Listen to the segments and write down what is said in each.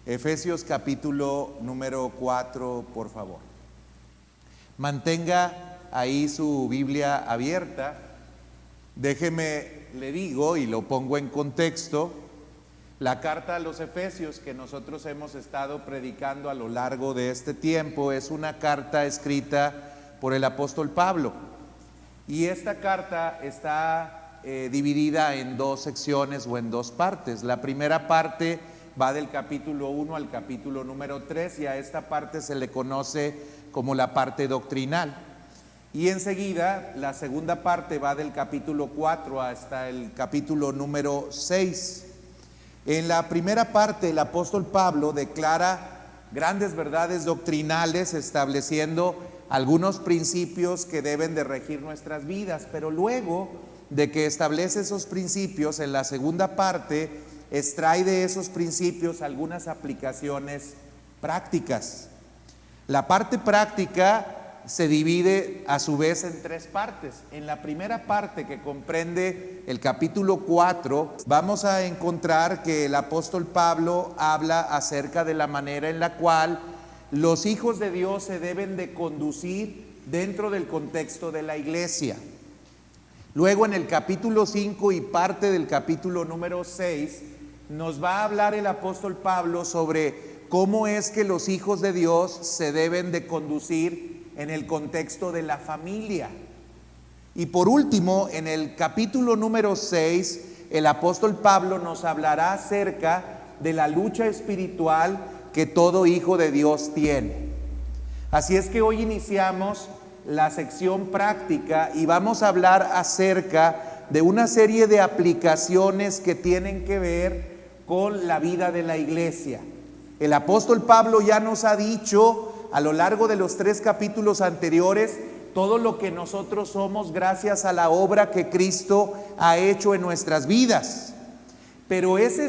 Efesios capítulo número 4, por favor. Mantenga ahí su Biblia abierta. Déjeme, le digo y lo pongo en contexto. La carta a los Efesios que nosotros hemos estado predicando a lo largo de este tiempo es una carta escrita por el apóstol Pablo. Y esta carta está dividida en dos secciones o en dos partes. La primera parte va del capítulo 1 al capítulo número 3 y a esta parte se le conoce como la parte doctrinal. Y enseguida la segunda parte va del capítulo 4 hasta el capítulo número 6. En la primera parte el apóstol Pablo declara grandes verdades doctrinales estableciendo algunos principios que deben de regir nuestras vidas, pero luego de que establece esos principios, en la segunda parte extrae de esos principios algunas aplicaciones prácticas. La parte práctica se divide a su vez en tres partes. En la primera parte, que comprende el capítulo 4, vamos a encontrar que el apóstol Pablo habla acerca de la manera en la cual los hijos de Dios se deben de conducir dentro del contexto de la iglesia. Luego en el capítulo 5 y parte del capítulo número 6 nos va a hablar el apóstol Pablo sobre cómo es que los hijos de Dios se deben de conducir en el contexto de la familia. Y por último, en el capítulo número 6, el apóstol Pablo nos hablará acerca de la lucha espiritual que todo hijo de Dios tiene. Así es que hoy iniciamos la sección práctica y vamos a hablar acerca de una serie de aplicaciones que tienen que ver con la vida de la iglesia. El apóstol Pablo ya nos ha dicho a lo largo de los 3 capítulos anteriores todo lo que nosotros somos gracias a la obra que Cristo ha hecho en nuestras vidas. Pero esa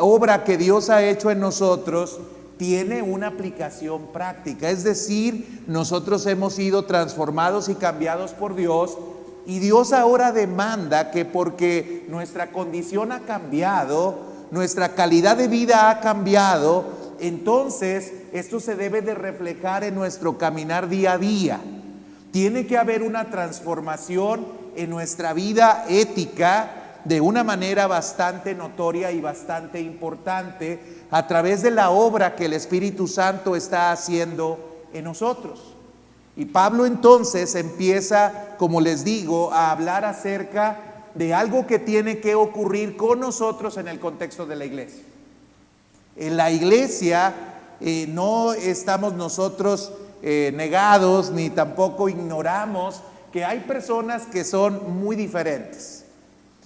obra que Dios ha hecho en nosotros tiene una aplicación práctica, es decir, nosotros hemos sido transformados y cambiados por Dios, y Dios ahora demanda que porque nuestra condición ha cambiado, nuestra calidad de vida ha cambiado, entonces esto se debe de reflejar en nuestro caminar día a día. Tiene que haber una transformación en nuestra vida ética de una manera bastante notoria y bastante importante a través de la obra que el Espíritu Santo está haciendo en nosotros. Y Pablo entonces empieza, como les digo, a hablar acerca de algo que tiene que ocurrir con nosotros en el contexto de la iglesia. En la iglesia no estamos nosotros negados ni tampoco ignoramos que hay personas que son muy diferentes.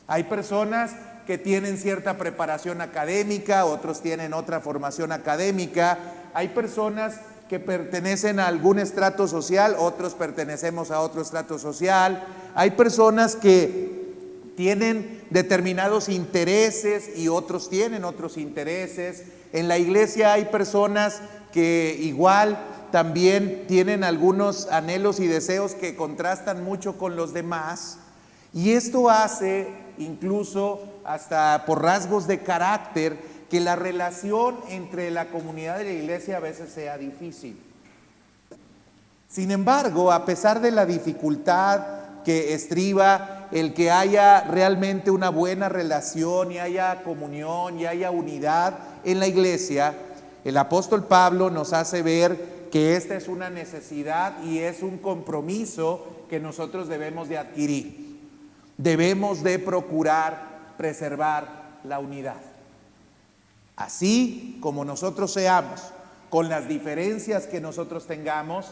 Hay personas que tienen cierta preparación académica, otros tienen otra formación académica. Hay personas que pertenecen a algún estrato social, otros pertenecemos a otro estrato social. Hay personas que tienen determinados intereses y otros tienen otros intereses. En la iglesia hay personas que igual también tienen algunos anhelos y deseos que contrastan mucho con los demás. Y esto hace, incluso hasta por rasgos de carácter, que la relación entre la comunidad de la iglesia a veces sea difícil. Sin embargo, a pesar de la dificultad que estriba el que haya realmente una buena relación y haya comunión y haya unidad en la iglesia, el apóstol Pablo nos hace ver que esta es una necesidad y es un compromiso que nosotros debemos de adquirir. Debemos de procurar preservar la unidad. Así como nosotros seamos, con las diferencias que nosotros tengamos,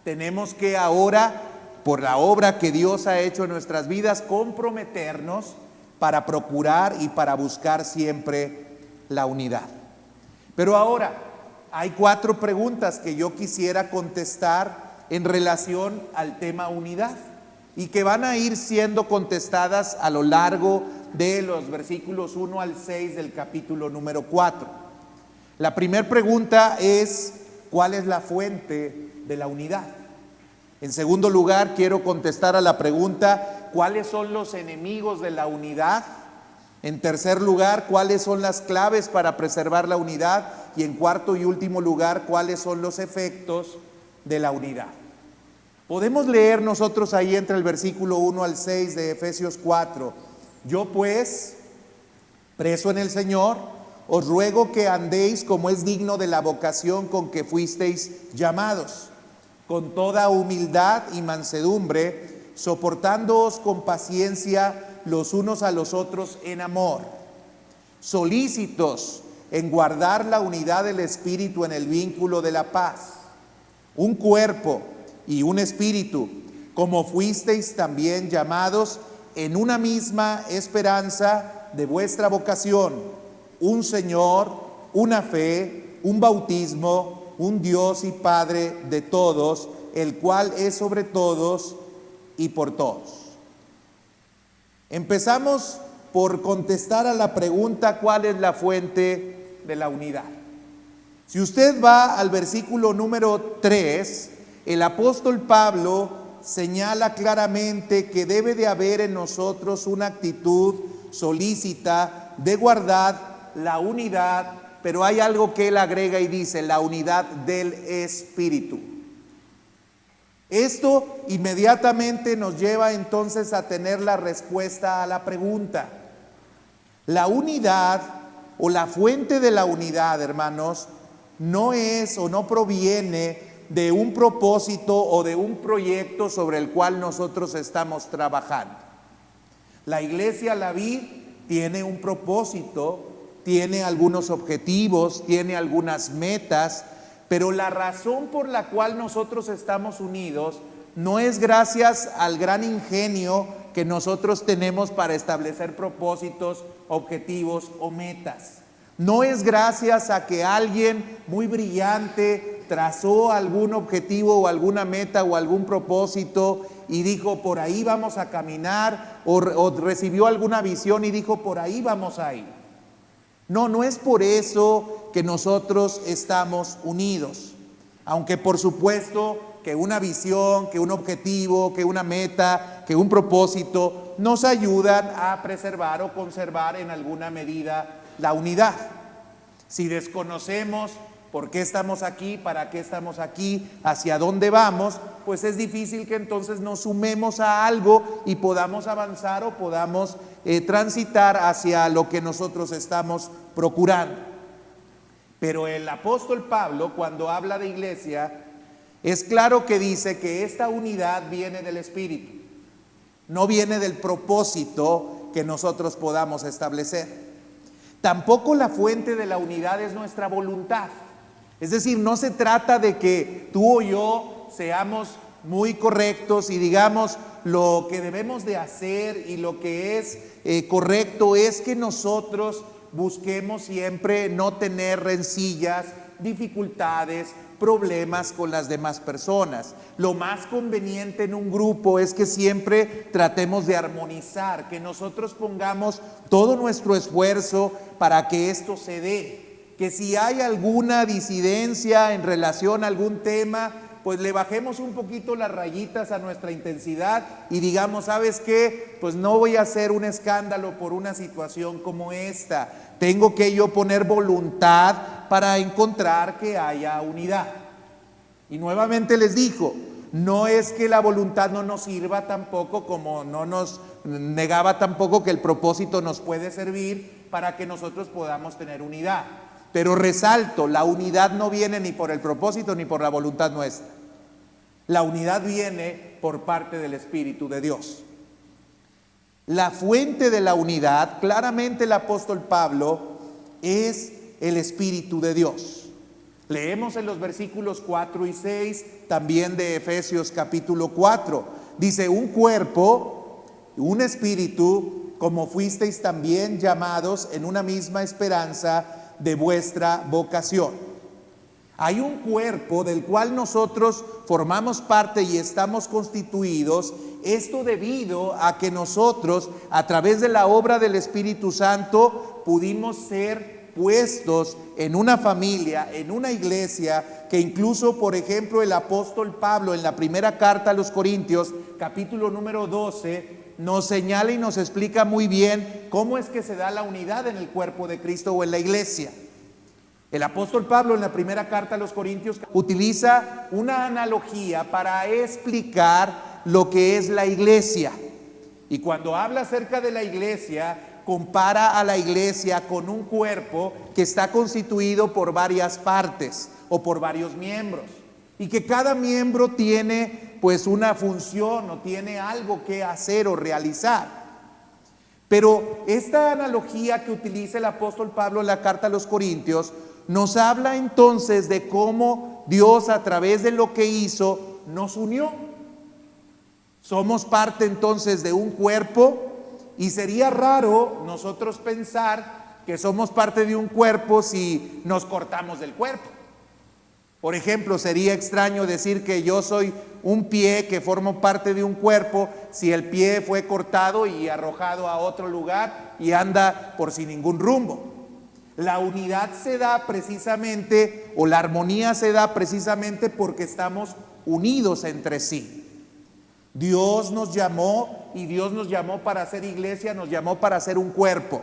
tenemos que ahora, por la obra que Dios ha hecho en nuestras vidas, comprometernos para procurar y para buscar siempre la unidad. Pero ahora, hay 4 preguntas que yo quisiera contestar en relación al tema unidad y que van a ir siendo contestadas a lo largo de los versículos 1 al 6 del capítulo número 4. La primera pregunta es: ¿cuál es la fuente de la unidad? En segundo lugar, quiero contestar a la pregunta: ¿cuáles son los enemigos de la unidad? En tercer lugar, cuáles son las claves para preservar la unidad. Y en cuarto y último lugar, cuáles son los efectos de la unidad. Podemos leer nosotros ahí entre el versículo 1 al 6 de Efesios 4. Yo pues, preso en el Señor, os ruego que andéis como es digno de la vocación con que fuisteis llamados, con toda humildad y mansedumbre, soportándoos con paciencia los unos a los otros en amor, solícitos en guardar la unidad del Espíritu en el vínculo de la paz, un cuerpo y un espíritu, como fuisteis también llamados en una misma esperanza de vuestra vocación, un Señor, una fe, un bautismo, un Dios y Padre de todos, el cual es sobre todos y por todos. Empezamos por contestar a la pregunta: ¿cuál es la fuente de la unidad? Si usted va al versículo número 3, el apóstol Pablo señala claramente que debe de haber en nosotros una actitud solícita de guardar la unidad, pero hay algo que él agrega y dice: la unidad del Espíritu. Esto inmediatamente nos lleva entonces a tener la respuesta a la pregunta. La unidad o la fuente de la unidad, hermanos, no es o no proviene de un propósito o de un proyecto sobre el cual nosotros estamos trabajando. La iglesia La Vid tiene un propósito, tiene algunos objetivos, tiene algunas metas, pero la razón por la cual nosotros estamos unidos no es gracias al gran ingenio que nosotros tenemos para establecer propósitos, objetivos o metas. No es gracias a que alguien muy brillante trazó algún objetivo o alguna meta o algún propósito y dijo: por ahí vamos a caminar, o recibió alguna visión y dijo: por ahí vamos a ir. No, no es por eso que nosotros estamos unidos. Aunque por supuesto que una visión, que un objetivo, que una meta, que un propósito nos ayudan a preservar o conservar en alguna medida la unidad. Si desconocemos por qué estamos aquí, para qué estamos aquí, hacia dónde vamos, pues es difícil que entonces nos sumemos a algo y podamos avanzar o podamos transitar hacia lo que nosotros estamos procurando. Pero el apóstol Pablo, cuando habla de iglesia, es claro que dice que esta unidad viene del Espíritu, no viene del propósito que nosotros podamos establecer. Tampoco la fuente de la unidad es nuestra voluntad. Es decir, no se trata de que tú o yo seamos muy correctos y digamos lo que debemos de hacer, y lo que es correcto es que nosotros busquemos siempre no tener rencillas, dificultades, problemas con las demás personas. Lo más conveniente en un grupo es que siempre tratemos de armonizar, que nosotros pongamos todo nuestro esfuerzo para que esto se dé. Que si hay alguna disidencia en relación a algún tema, pues le bajemos un poquito las rayitas a nuestra intensidad y digamos: ¿sabes qué? Pues no voy a hacer un escándalo por una situación como esta. Tengo que yo poner voluntad para encontrar que haya unidad. Y nuevamente les digo, no es que la voluntad no nos sirva tampoco, como no nos negaba tampoco que el propósito nos puede servir para que nosotros podamos tener unidad. Pero resalto, la unidad no viene ni por el propósito ni por la voluntad nuestra. La unidad viene por parte del Espíritu de Dios. La fuente de la unidad, claramente el apóstol Pablo, es el Espíritu de Dios. Leemos en los versículos 4 y 6, también de Efesios capítulo 4. Dice: un cuerpo, un espíritu, como fuisteis también llamados en una misma esperanza de vuestra vocación. Hay un cuerpo del cual nosotros formamos parte y estamos constituidos. Esto debido a que nosotros, a través de la obra del Espíritu Santo, pudimos ser puestos en una familia, en una iglesia, que incluso, por ejemplo, el apóstol Pablo en la primera carta a los Corintios, capítulo número 12, nos señala y nos explica muy bien cómo es que se da la unidad en el cuerpo de Cristo o en la iglesia. El apóstol Pablo en la primera carta a los Corintios utiliza una analogía para explicar lo que es la iglesia. Y cuando habla acerca de la iglesia, compara a la iglesia con un cuerpo que está constituido por varias partes o por varios miembros. Y que cada miembro tiene pues una función o tiene algo que hacer o realizar. Pero esta analogía que utiliza el apóstol Pablo en la carta a los Corintios nos habla entonces de cómo Dios a través de lo que hizo nos unió. Somos parte entonces de un cuerpo y sería raro nosotros pensar que somos parte de un cuerpo si nos cortamos del cuerpo. Por ejemplo, sería extraño decir que yo soy un pie que formo parte de un cuerpo si el pie fue cortado y arrojado a otro lugar y anda por sin ningún rumbo. La unidad se da precisamente, o la armonía se da precisamente porque estamos unidos entre sí. Dios nos llamó y Dios nos llamó para ser iglesia, nos llamó para ser un cuerpo.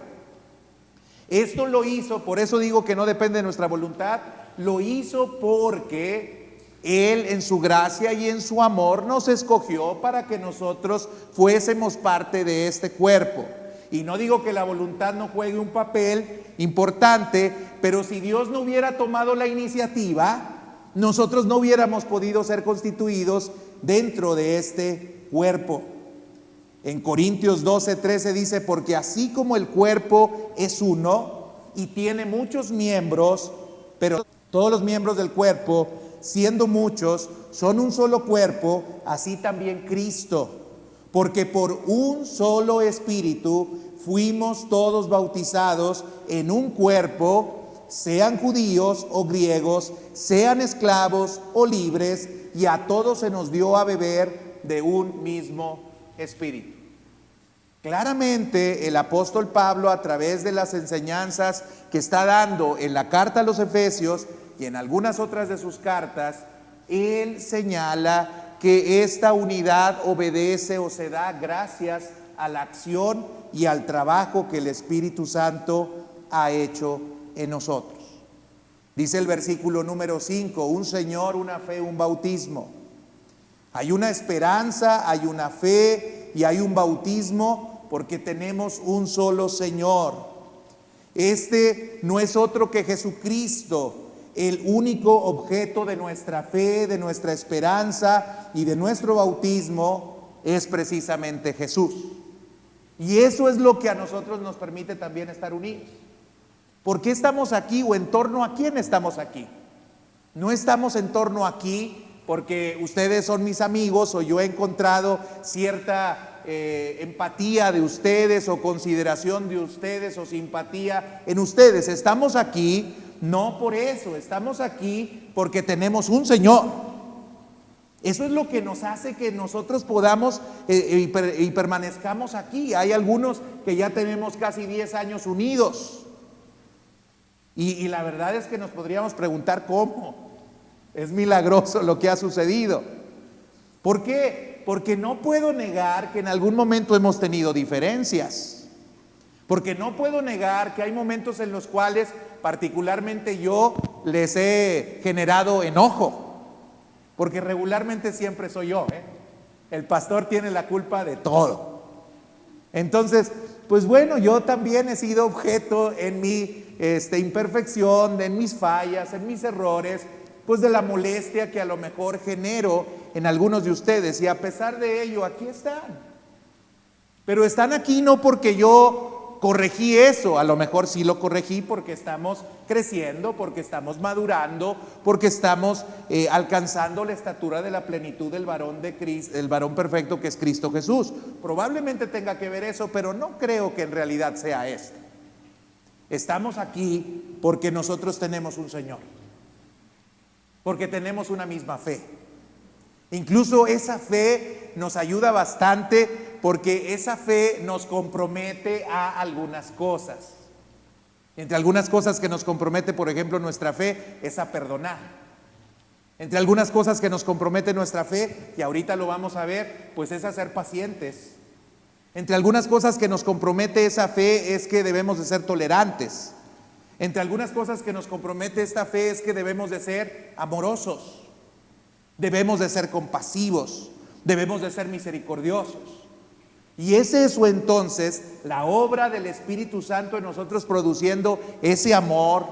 Esto lo hizo, por eso digo que no depende de nuestra voluntad, lo hizo porque Él en su gracia y en su amor nos escogió para que nosotros fuésemos parte de este cuerpo. Y no digo que la voluntad no juegue un papel importante, pero si Dios no hubiera tomado la iniciativa, nosotros no hubiéramos podido ser constituidos dentro de este cuerpo. En Corintios 12:13 dice, porque así como el cuerpo es uno y tiene muchos miembros, pero todos los miembros del cuerpo, siendo muchos, son un solo cuerpo, así también Cristo. Porque por un solo espíritu fuimos todos bautizados en un cuerpo, sean judíos o griegos, sean esclavos o libres, y a todos se nos dio a beber de un mismo espíritu. Claramente el apóstol Pablo, a través de las enseñanzas que está dando en la carta a los Efesios y en algunas otras de sus cartas, él señala que esta unidad obedece o se da gracias a la acción y al trabajo que el Espíritu Santo ha hecho en nosotros. Dice el versículo número 5, un Señor, una fe, un bautismo. Hay una esperanza, hay una fe y hay un bautismo porque tenemos un solo Señor. Este no es otro que Jesucristo, el único objeto de nuestra fe, de nuestra esperanza y de nuestro bautismo es precisamente Jesús. Y eso es lo que a nosotros nos permite también estar unidos. ¿Por qué estamos aquí o en torno a quién estamos aquí? No estamos en torno aquí porque ustedes son mis amigos o yo he encontrado cierta empatía de ustedes o consideración de ustedes o simpatía en ustedes. Estamos aquí no por eso, estamos aquí porque tenemos un Señor. Eso es lo que nos hace que nosotros podamos y permanezcamos aquí. Hay algunos que ya tenemos casi 10 años unidos. Y la verdad es que nos podríamos preguntar cómo. Es milagroso lo que ha sucedido. ¿Por qué? Porque no puedo negar que en algún momento hemos tenido diferencias. Porque no puedo negar que hay momentos en los cuales particularmente yo les he generado enojo. Porque regularmente siempre soy yo, El pastor tiene la culpa de todo. Entonces, pues bueno, yo también he sido objeto en mi imperfección, en mis fallas, en mis errores, pues de la molestia que a lo mejor genero en algunos de ustedes. Y a pesar de ello, aquí están. Pero están aquí no porque yo corregí eso, a lo mejor sí lo corregí porque estamos creciendo, porque estamos madurando, porque estamos alcanzando la estatura de la plenitud del varón de Cristo, el varón perfecto que es Cristo Jesús. Probablemente tenga que ver eso, pero no creo que en realidad sea esto. Estamos aquí porque nosotros tenemos un Señor, porque tenemos una misma fe. Incluso esa fe nos ayuda bastante porque esa fe nos compromete a algunas cosas. Entre algunas cosas que nos compromete, por ejemplo, nuestra fe es a perdonar. Entre algunas cosas que nos compromete nuestra fe, y ahorita lo vamos a ver, pues es a ser pacientes. Entre algunas cosas que nos compromete esa fe es que debemos de ser tolerantes. Entre algunas cosas que nos compromete esta fe es que debemos de ser amorosos, debemos de ser compasivos, debemos de ser misericordiosos. Y es eso entonces la obra del Espíritu Santo en nosotros, produciendo ese amor,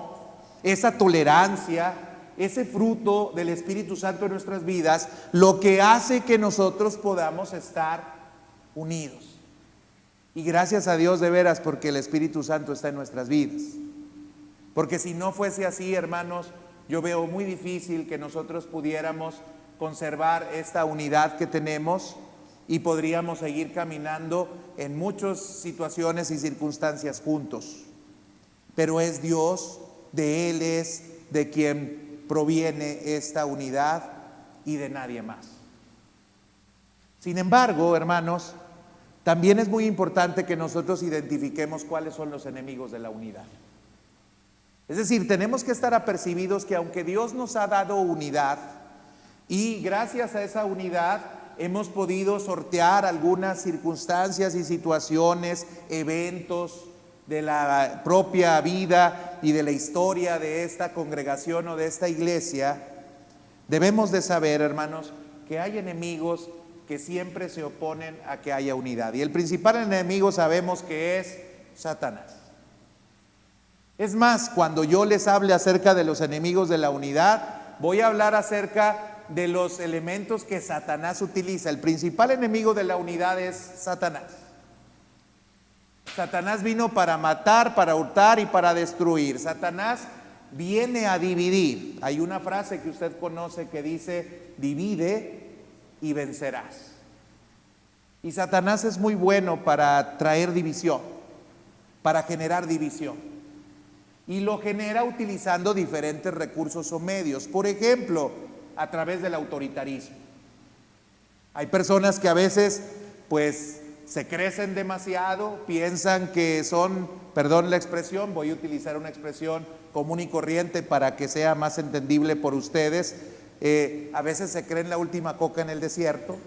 esa tolerancia, ese fruto del Espíritu Santo en nuestras vidas, lo que hace que nosotros podamos estar unidos. Y gracias a Dios de veras, porque el Espíritu Santo está en nuestras vidas. Porque si no fuese así, hermanos, yo veo muy difícil que nosotros pudiéramos conservar esta unidad que tenemos y podríamos seguir caminando en muchas situaciones y circunstancias juntos. Pero es Dios, de Él es de quien proviene esta unidad y de nadie más. Sin embargo, hermanos, también es muy importante que nosotros identifiquemos cuáles son los enemigos de la unidad. Es decir, tenemos que estar apercibidos que aunque Dios nos ha dado unidad y gracias a esa unidad hemos podido sortear algunas circunstancias y situaciones, eventos de la propia vida y de la historia de esta congregación o de esta iglesia, debemos de saber, hermanos, que hay enemigos que siempre se oponen a que haya unidad. Y el principal enemigo sabemos que es Satanás. Es más, cuando yo les hable acerca de los enemigos de la unidad, voy a hablar acerca de los elementos que Satanás utiliza. El principal enemigo de la unidad es Satanás. Satanás vino para matar, para hurtar y para destruir. Satanás viene a dividir. Hay una frase que usted conoce que dice: divide y vencerás. Y Satanás es muy bueno para traer división, para generar división. Y lo genera utilizando diferentes recursos o medios. Por ejemplo, a través del autoritarismo. Hay personas que a veces pues se crecen demasiado, piensan que son, perdón la expresión, voy a utilizar una expresión común y corriente para que sea más entendible por ustedes. A veces se creen la última coca en el desierto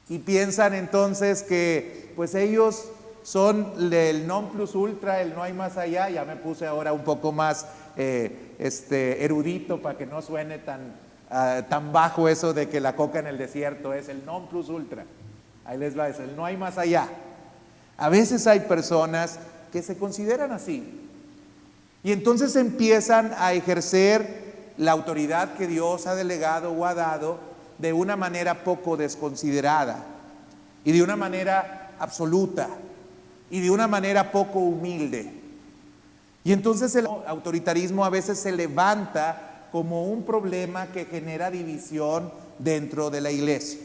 y piensan entonces que pues ellos son el non plus ultra, el no hay más allá. Ya me puse ahora un poco más erudito para que no suene tan bajo eso de que la coca en el desierto es el non plus ultra. Ahí les va, es el no hay más allá. A veces hay personas que se consideran así y entonces empiezan a ejercer la autoridad que Dios ha delegado o ha dado de una manera poco desconsiderada y de una manera absoluta y de una manera poco humilde. Y entonces el autoritarismo a veces se levanta como un problema que genera división dentro de la iglesia.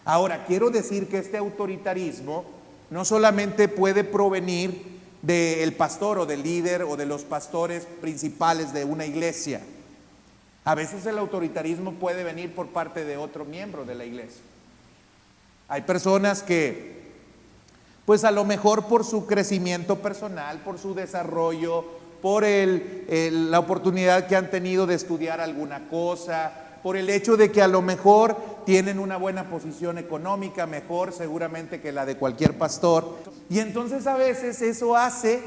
Ahora, quiero decir que este autoritarismo no solamente puede provenir del pastor o del líder o de los pastores principales de una iglesia. A veces el autoritarismo puede venir por parte de otro miembro de la iglesia. Hay personas que, pues a lo mejor por su crecimiento personal, por su desarrollo, por la oportunidad que han tenido de estudiar alguna cosa, por el hecho de que a lo mejor tienen una buena posición económica, mejor seguramente que la de cualquier pastor. Y entonces a veces eso hace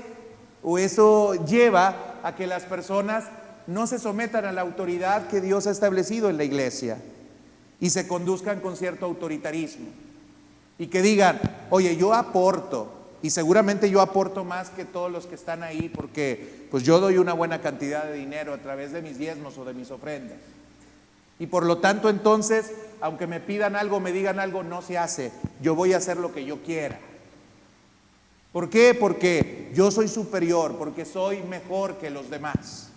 o eso lleva a que las personas no se sometan a la autoridad que Dios ha establecido en la iglesia y se conduzcan con cierto autoritarismo y que digan: oye, yo aporto y seguramente yo aporto más que todos los que están ahí porque pues yo doy una buena cantidad de dinero a través de mis diezmos o de mis ofrendas y por lo tanto entonces aunque me pidan algo, me digan algo, no se hace, yo voy a hacer lo que yo quiera. ¿Por qué? Porque yo soy superior, porque soy mejor que los demás.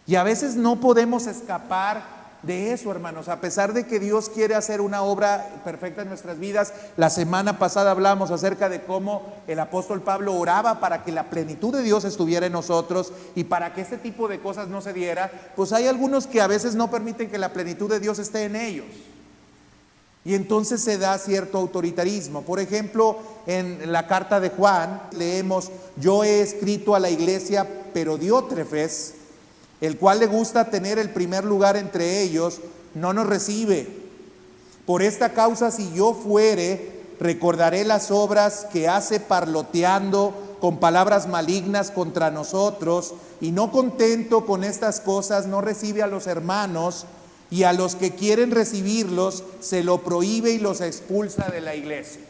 Y a veces no podemos escapar de eso, hermanos, a pesar de que Dios quiere hacer una obra perfecta en nuestras vidas. La semana pasada hablamos acerca de cómo el apóstol Pablo oraba para que la plenitud de Dios estuviera en nosotros y para que este tipo de cosas no se diera. Pues hay algunos que a veces no permiten que la plenitud de Dios esté en ellos. Y entonces se da cierto autoritarismo. Por ejemplo, en la carta de Juan leemos: yo he escrito a la iglesia, pero Diótrefes, el cual le gusta tener el primer lugar entre ellos, no nos recibe. Por esta causa, si yo fuere, recordaré las obras que hace parloteando con palabras malignas contra nosotros, y no contento con estas cosas, no recibe a los hermanos, y a los que quieren recibirlos se lo prohíbe y los expulsa de la iglesia.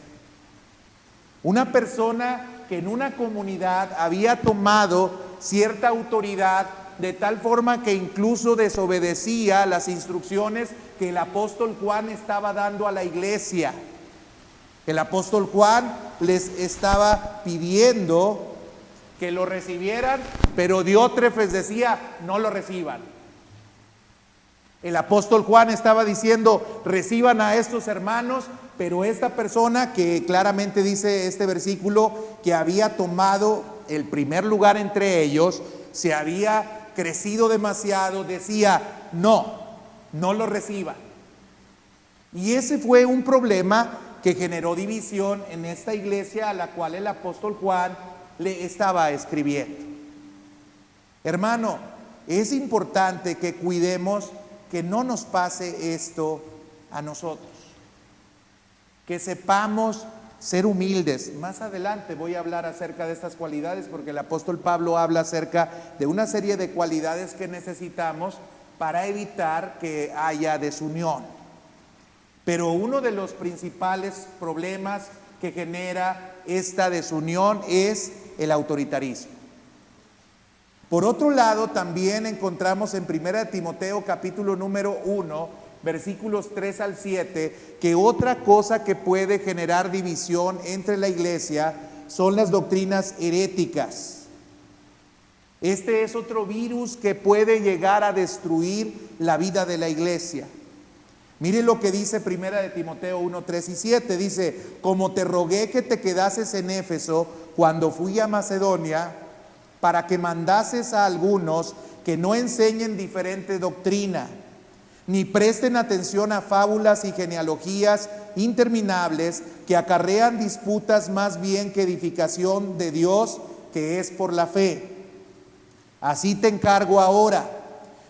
Una persona que en una comunidad había tomado cierta autoridad de tal forma que incluso desobedecía las instrucciones que el apóstol Juan estaba dando a la iglesia. El apóstol Juan les estaba pidiendo que lo recibieran, pero Diótrefes decía, no lo reciban. El apóstol Juan estaba diciendo, reciban a estos hermanos, pero esta persona que claramente dice este versículo, que había tomado el primer lugar entre ellos, se había crecido demasiado, decía, no lo reciban. Y ese fue un problema que generó división en esta iglesia a la cual el apóstol Juan le estaba escribiendo. Hermano, es importante que cuidemos que no nos pase esto a nosotros, que sepamos ser humildes. Más adelante voy a hablar acerca de estas cualidades, porque el apóstol Pablo habla acerca de una serie de cualidades que necesitamos para evitar que haya desunión. Pero uno de los principales problemas que genera esta desunión es el autoritarismo. Por otro lado, también encontramos en 1 Timoteo capítulo número 1, versículos 3 al 7, que otra cosa que puede generar división entre la iglesia son las doctrinas heréticas. Este es otro virus que puede llegar a destruir la vida de la iglesia. Mire lo que dice 1 Timoteo 1, 3 y 7. Dice, como te rogué que te quedases en Éfeso cuando fui a Macedonia, para que mandases a algunos que no enseñen diferente doctrina, ni presten atención a fábulas y genealogías interminables que acarrean disputas más bien que edificación de Dios, que es por la fe. Así te encargo ahora,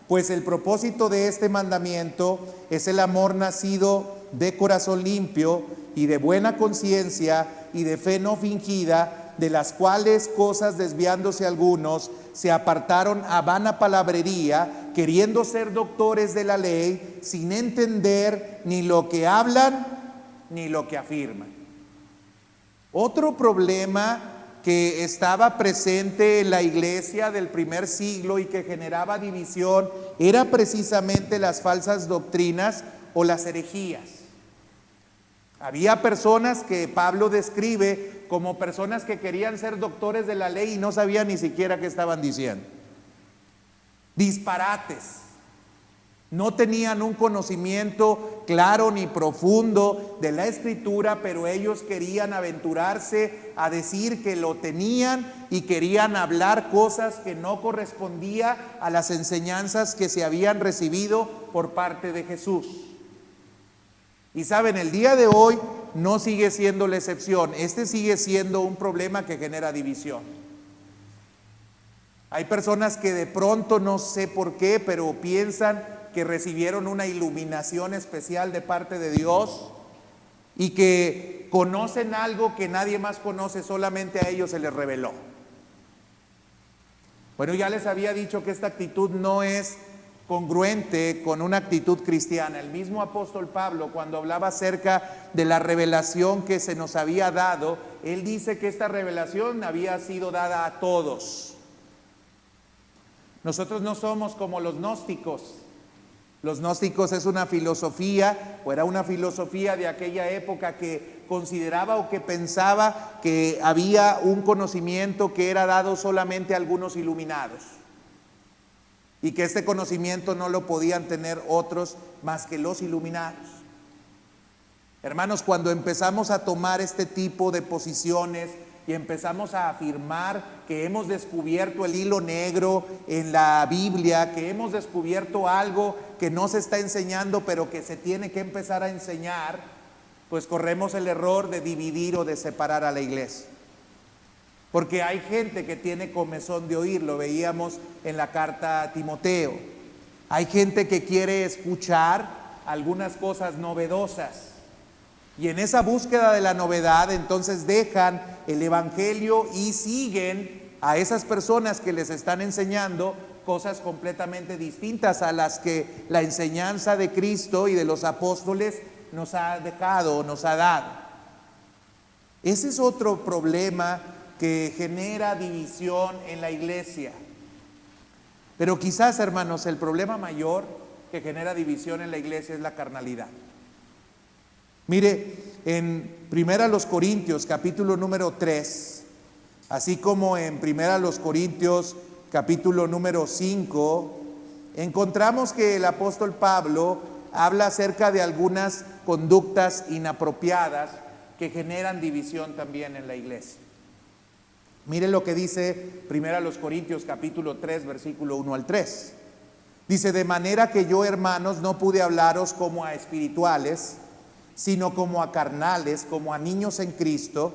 pues el propósito de este mandamiento es el amor nacido de corazón limpio y de buena conciencia y de fe no fingida, de las cuales cosas desviándose algunos se apartaron a vana palabrería, queriendo ser doctores de la ley, sin entender ni lo que hablan ni lo que afirman. Otro problema que estaba presente en la iglesia del primer siglo y que generaba división era precisamente las falsas doctrinas o las herejías. Había personas que Pablo describe como personas que querían ser doctores de la ley y no sabían ni siquiera qué estaban diciendo. Disparates. No tenían un conocimiento claro ni profundo de la escritura, pero ellos querían aventurarse a decir que lo tenían y querían hablar cosas que no correspondían a las enseñanzas que se habían recibido por parte de Jesús. Y saben, el día de hoy no sigue siendo la excepción. Este sigue siendo un problema que genera división. Hay personas que de pronto, no sé por qué, pero piensan que recibieron una iluminación especial de parte de Dios y que conocen algo que nadie más conoce, solamente a ellos se les reveló. Bueno, ya les había dicho que esta actitud no es congruente con una actitud cristiana. El mismo apóstol Pablo, cuando hablaba acerca de la revelación que se nos había dado, él dice que esta revelación había sido dada a todos. Nosotros no somos como los gnósticos. Los gnósticos es una filosofía, o era una filosofía de aquella época que consideraba o que pensaba que había un conocimiento que era dado solamente a algunos iluminados, y que este conocimiento no lo podían tener otros más que los iluminados. Hermanos, cuando empezamos a tomar este tipo de posiciones y empezamos a afirmar que hemos descubierto el hilo negro en la Biblia, que hemos descubierto algo que no se está enseñando pero que se tiene que empezar a enseñar, pues corremos el error de dividir o de separar a la iglesia. Porque hay gente que tiene comezón de oír, lo veíamos en la carta a Timoteo. Hay gente que quiere escuchar algunas cosas novedosas. Y en esa búsqueda de la novedad, entonces dejan el evangelio y siguen a esas personas que les están enseñando cosas completamente distintas a las que la enseñanza de Cristo y de los apóstoles nos ha dejado, nos ha dado. Ese es otro problema que genera división en la iglesia. Pero quizás, hermanos, el problema mayor que genera división en la iglesia es la carnalidad. Mire, en 1 Corintios capítulo número 3, así como en 1 Corintios capítulo número 5, encontramos que el apóstol Pablo habla acerca de algunas conductas inapropiadas que generan división también en la iglesia. Mire lo que dice 1 Corintios capítulo 3, versículo 1 al 3. Dice: de manera que yo, hermanos, no pude hablaros como a espirituales, sino como a carnales, como a niños en Cristo.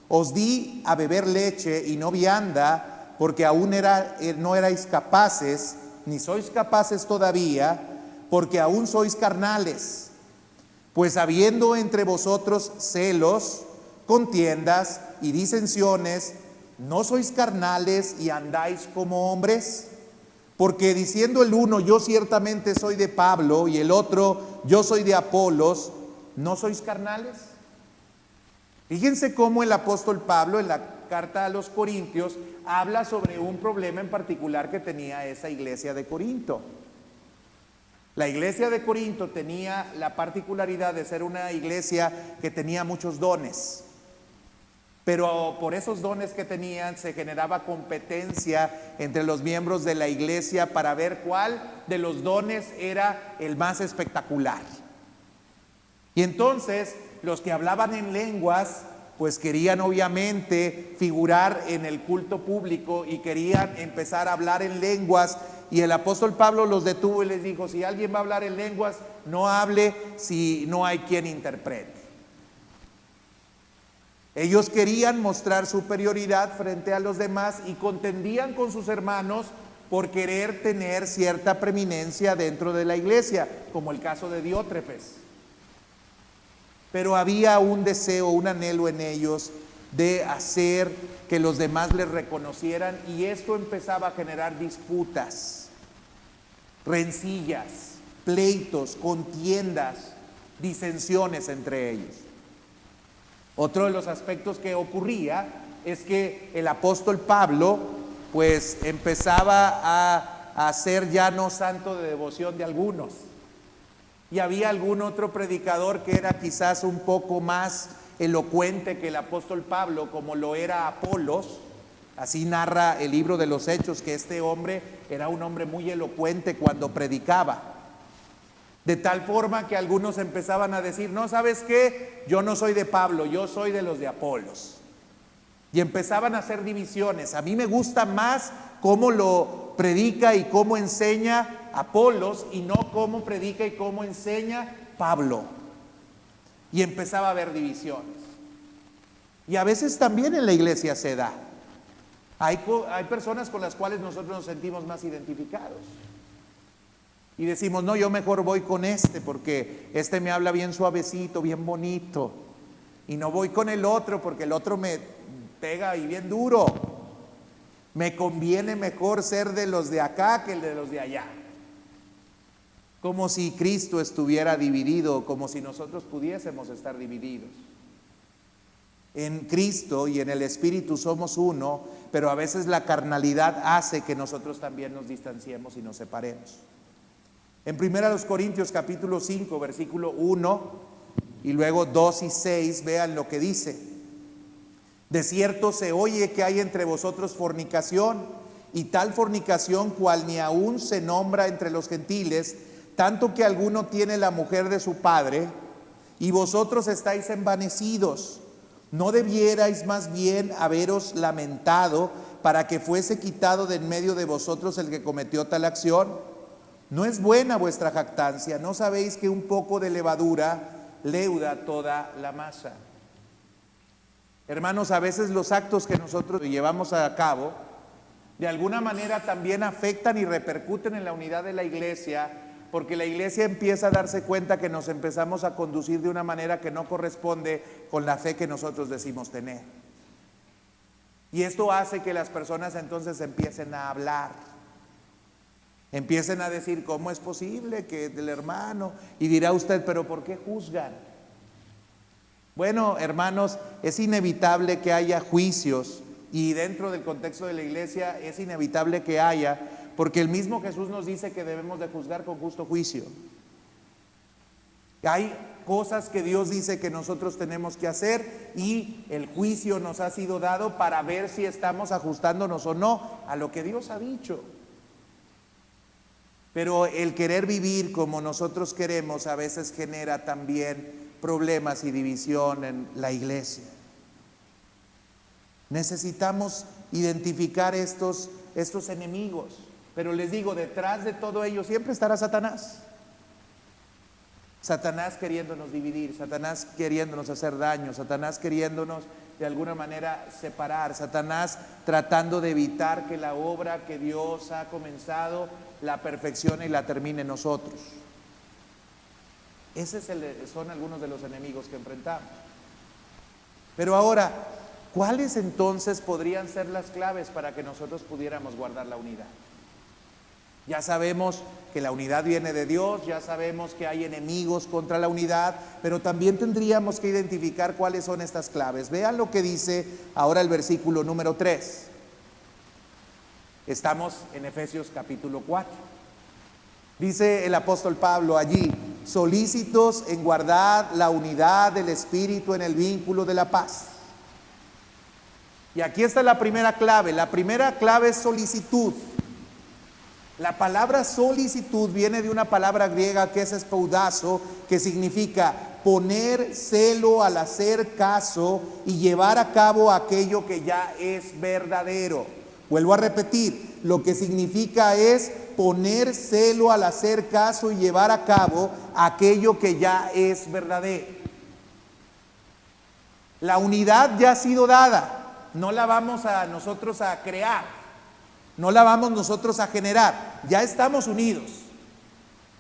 Os di a beber leche y no vianda, porque aún no erais capaces, ni sois capaces todavía, porque aún sois carnales. Pues habiendo entre vosotros celos, contiendas y disensiones, ¿no sois carnales y andáis como hombres? Porque diciendo el uno, yo ciertamente soy de Pablo, y el otro, yo soy de Apolos, ¿no sois carnales? Fíjense cómo el apóstol Pablo en la carta a los Corintios habla sobre un problema en particular que tenía esa iglesia de Corinto. La iglesia de Corinto tenía la particularidad de ser una iglesia que tenía muchos dones, pero por esos dones que tenían se generaba competencia entre los miembros de la iglesia para ver cuál de los dones era el más espectacular. Y entonces los que hablaban en lenguas pues querían obviamente figurar en el culto público y querían empezar a hablar en lenguas, y el apóstol Pablo los detuvo y les dijo: si alguien va a hablar en lenguas, no hable si no hay quien interprete. Ellos querían mostrar superioridad frente a los demás y contendían con sus hermanos por querer tener cierta preeminencia dentro de la iglesia, como el caso de Diótrefes. Pero había un deseo, un anhelo en ellos de hacer que los demás les reconocieran, y esto empezaba a generar disputas, rencillas, pleitos, contiendas, disensiones entre ellos. Otro de los aspectos que ocurría es que el apóstol Pablo pues empezaba a ser ya no santo de devoción de algunos. Y había algún otro predicador que era quizás un poco más elocuente que el apóstol Pablo, como lo era Apolos. Así narra el libro de los Hechos, que este hombre era un hombre muy elocuente cuando predicaba. De tal forma que algunos empezaban a decir: no, ¿sabes qué? Yo no soy de Pablo, yo soy de los de Apolos. Y empezaban a hacer divisiones. A mí me gusta más cómo lo predica y cómo enseña Apolos, y no cómo predica y cómo enseña Pablo. Y empezaba a haber divisiones. Y a veces también en la iglesia se da. Hay personas con las cuales nosotros nos sentimos más identificados. Y decimos: no, yo mejor voy con este porque este me habla bien suavecito, bien bonito. Y no voy con el otro porque el otro me pega y bien duro. Me conviene mejor ser de los de acá que el de los de allá. Como si Cristo estuviera dividido, como si nosotros pudiésemos estar divididos. En Cristo y en el Espíritu somos uno, pero a veces la carnalidad hace que nosotros también nos distanciemos y nos separemos. En 1 Corintios capítulo 5, versículo 1 y luego 2 y 6, vean lo que dice: de cierto se oye que hay entre vosotros fornicación, y tal fornicación cual ni aún se nombra entre los gentiles, tanto que alguno tiene la mujer de su padre, y vosotros estáis envanecidos. ¿No debierais más bien haberos lamentado para que fuese quitado de en medio de vosotros el que cometió tal acción? No es buena vuestra jactancia. ¿No sabéis que un poco de levadura leuda toda la masa? Hermanos, a veces los actos que nosotros llevamos a cabo de alguna manera también afectan y repercuten en la unidad de la iglesia, porque la iglesia empieza a darse cuenta que nos empezamos a conducir de una manera que no corresponde con la fe que nosotros decimos tener. Y esto hace que las personas entonces empiecen a hablar, empiecen a decir, ¿cómo es posible que del hermano? Y dirá usted, ¿pero por qué juzgan? Bueno, hermanos, es inevitable que haya juicios, y dentro del contexto de la iglesia es inevitable que haya, porque el mismo Jesús nos dice que debemos de juzgar con justo juicio. Hay cosas que Dios dice que nosotros tenemos que hacer, y el juicio nos ha sido dado para ver si estamos ajustándonos o no a lo que Dios ha dicho. Pero el querer vivir como nosotros queremos a veces genera también problemas y división en la iglesia. Necesitamos identificar estos enemigos, pero les digo, detrás de todo ello siempre estará Satanás. Satanás queriéndonos dividir, Satanás queriéndonos hacer daño, Satanás queriéndonos de alguna manera separar, Satanás tratando de evitar que la obra que Dios ha comenzado la perfeccione y la termine en nosotros. Esos son algunos de los enemigos que enfrentamos. Pero ahora, ¿cuáles entonces podrían ser las claves para que nosotros pudiéramos guardar la unidad? Ya sabemos que la unidad viene de Dios, ya sabemos que hay enemigos contra la unidad, pero también tendríamos que identificar cuáles son estas claves. Vean lo que dice ahora el versículo número 3. Estamos en Efesios capítulo 4. Dice el apóstol Pablo allí, solícitos en guardar la unidad del Espíritu en el vínculo de la paz. Y aquí está la primera clave. La primera clave es solicitud. La palabra solicitud viene de una palabra griega que es espoudazo, que significa poner celo al hacer caso y llevar a cabo aquello que ya es verdadero. Vuelvo a repetir, lo que significa es poner celo al hacer caso y llevar a cabo aquello que ya es verdadero. La unidad ya ha sido dada, no la vamos a nosotros a crear, no la vamos nosotros a generar, ya estamos unidos.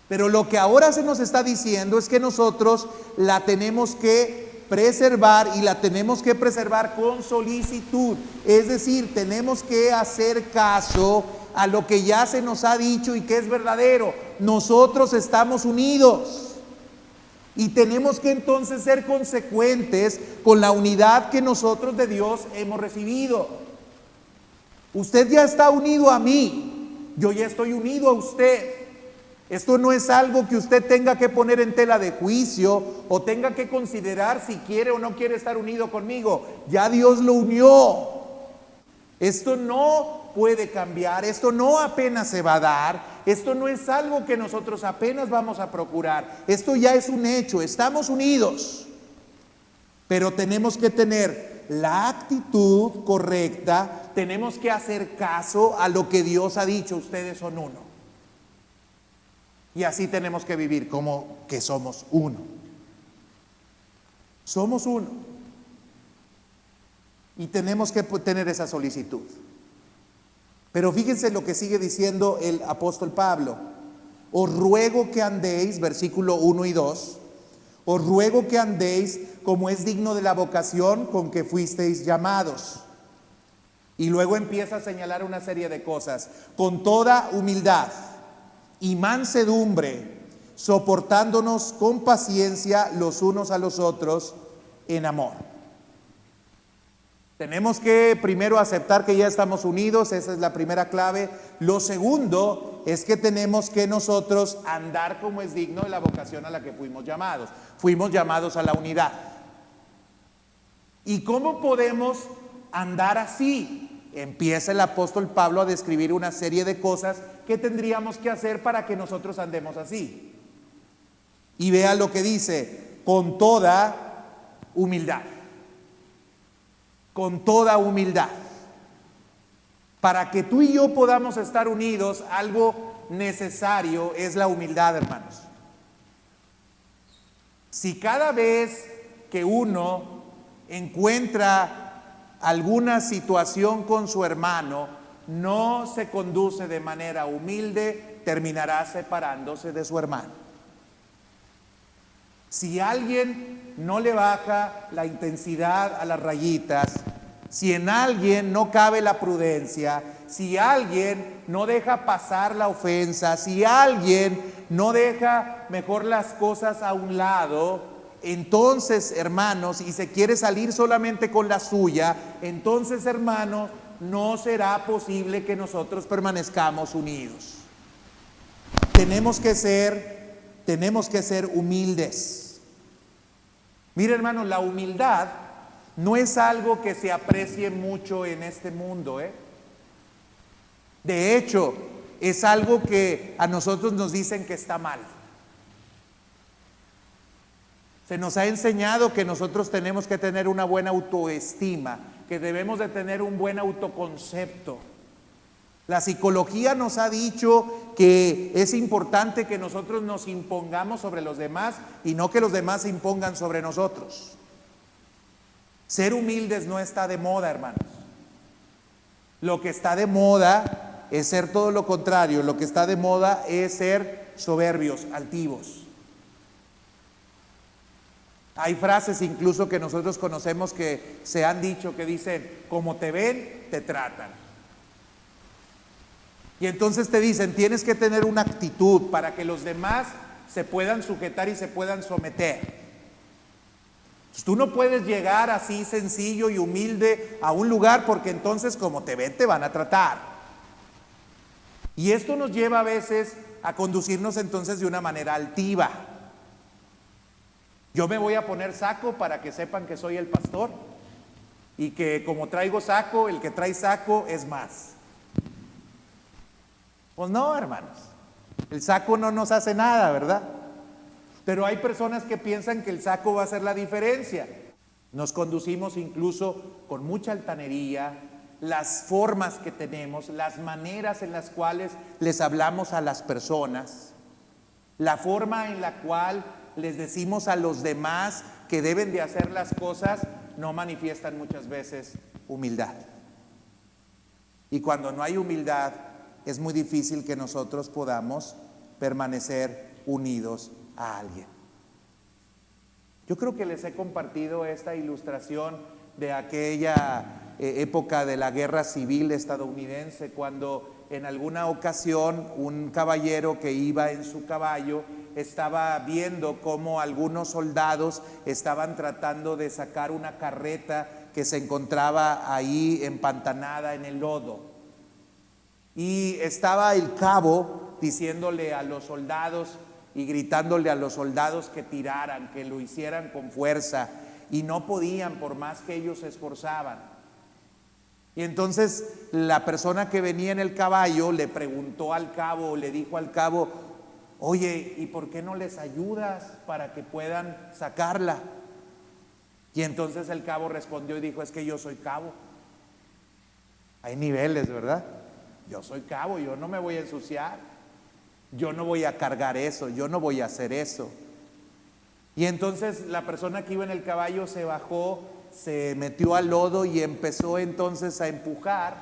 Pero lo que ahora se nos está diciendo es que nosotros la tenemos que preservar, y la tenemos que preservar con solicitud. Es decir, tenemos que hacer caso a lo que ya se nos ha dicho y que es verdadero. Nosotros estamos unidos y tenemos que entonces ser consecuentes con la unidad que nosotros de Dios hemos recibido. Usted ya está unido a mí, yo ya estoy unido a usted. Esto no es algo que usted tenga que poner en tela de juicio o tenga que considerar si quiere o no quiere estar unido conmigo. Ya Dios lo unió. Esto no puede cambiar, esto no apenas se va a dar, esto no es algo que nosotros apenas vamos a procurar. Esto ya es un hecho, estamos unidos. Pero tenemos que tener la actitud correcta, tenemos que hacer caso a lo que Dios ha dicho, ustedes son uno. Y así tenemos que vivir como que somos uno. Somos uno. Y tenemos que tener esa solicitud. Pero fíjense lo que sigue diciendo el apóstol Pablo. Os ruego que andéis, versículo 1 y 2, os ruego que andéis como es digno de la vocación con que fuisteis llamados. Y luego empieza a señalar una serie de cosas. Con toda humildad y mansedumbre, soportándonos con paciencia los unos a los otros en amor. Tenemos que primero aceptar que ya estamos unidos, esa es la primera clave. Lo segundo es que tenemos que nosotros andar como es digno de la vocación a la que fuimos llamados. Fuimos llamados a la unidad. ¿Y cómo podemos andar así? Empieza el apóstol Pablo a describir una serie de cosas que tendríamos que hacer para que nosotros andemos así. Y vea lo que dice, con toda humildad. Con toda humildad. Para que tú y yo podamos estar unidos, algo necesario es la humildad, hermanos. Si cada vez que uno encuentra alguna situación con su hermano, no se conduce de manera humilde, terminará separándose de su hermano. Si alguien no le baja la intensidad a las rayitas, si en alguien no cabe la prudencia, si alguien no deja pasar la ofensa, si alguien no deja mejor las cosas a un lado, entonces, hermanos, y se quiere salir solamente con la suya, entonces, hermanos, no será posible que nosotros permanezcamos unidos. Tenemos que ser humildes. Mire, hermanos, la humildad no es algo que se aprecie mucho en este mundo, De hecho, es algo que a nosotros nos dicen que está mal. Se nos ha enseñado que nosotros tenemos que tener una buena autoestima, que debemos de tener un buen autoconcepto. La psicología nos ha dicho que es importante que nosotros nos impongamos sobre los demás y no que los demás se impongan sobre nosotros. Ser humildes no está de moda, hermanos. Lo que está de moda es ser todo lo contrario. Lo que está de moda es ser soberbios, altivos. Hay frases incluso que nosotros conocemos que se han dicho que dicen, como te ven, te tratan. Y entonces te dicen, tienes que tener una actitud para que los demás se puedan sujetar y se puedan someter. Entonces, tú no puedes llegar así sencillo y humilde a un lugar porque entonces como te ven, te van a tratar. Y esto nos lleva a veces a conducirnos entonces de una manera altiva. Yo me voy a poner saco para que sepan que soy el pastor y que como traigo saco, el que trae saco es más. Pues no, hermanos, el saco no nos hace nada, ¿verdad? Pero hay personas que piensan que el saco va a hacer la diferencia. Nos conducimos incluso con mucha altanería, las formas que tenemos, las maneras en las cuales les hablamos a las personas, la forma en la cual les decimos a los demás que deben de hacer las cosas, no manifiestan muchas veces humildad. Y cuando no hay humildad, es muy difícil que nosotros podamos permanecer unidos a alguien. Yo creo que les he compartido esta ilustración de aquella época de la guerra civil estadounidense, cuando en alguna ocasión un caballero que iba en su caballo estaba viendo cómo algunos soldados estaban tratando de sacar una carreta que se encontraba ahí empantanada en el lodo. Y estaba el cabo diciéndole a los soldados y gritándole a los soldados que tiraran, que lo hicieran con fuerza, y no podían por más que ellos se esforzaban. Y entonces la persona que venía en el caballo le preguntó al cabo, le dijo al cabo, oye, ¿y por qué no les ayudas para que puedan sacarla? Y entonces el cabo respondió y dijo, es que yo soy cabo. Hay niveles, ¿verdad? Yo soy cabo, yo no me voy a ensuciar, yo no voy a cargar eso, yo no voy a hacer eso. Y entonces la persona que iba en el caballo se bajó, se metió al lodo y empezó entonces a empujar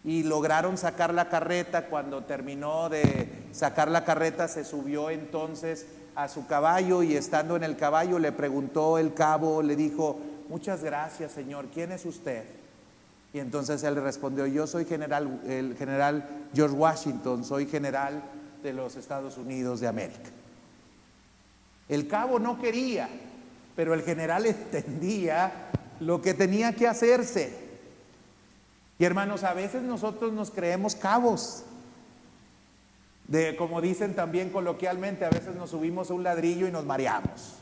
y lograron sacar la carreta. Cuando terminó de sacar la carreta, se subió entonces a su caballo y estando en el caballo le preguntó el cabo, le dijo, muchas gracias, señor, ¿quién es usted? Y entonces él respondió, yo soy el general George Washington, soy general de los Estados Unidos de América. El cabo no quería, pero el general entendía lo que tenía que hacerse. Y hermanos, a veces nosotros nos creemos cabos. Como dicen también coloquialmente, a veces nos subimos a un ladrillo y nos mareamos.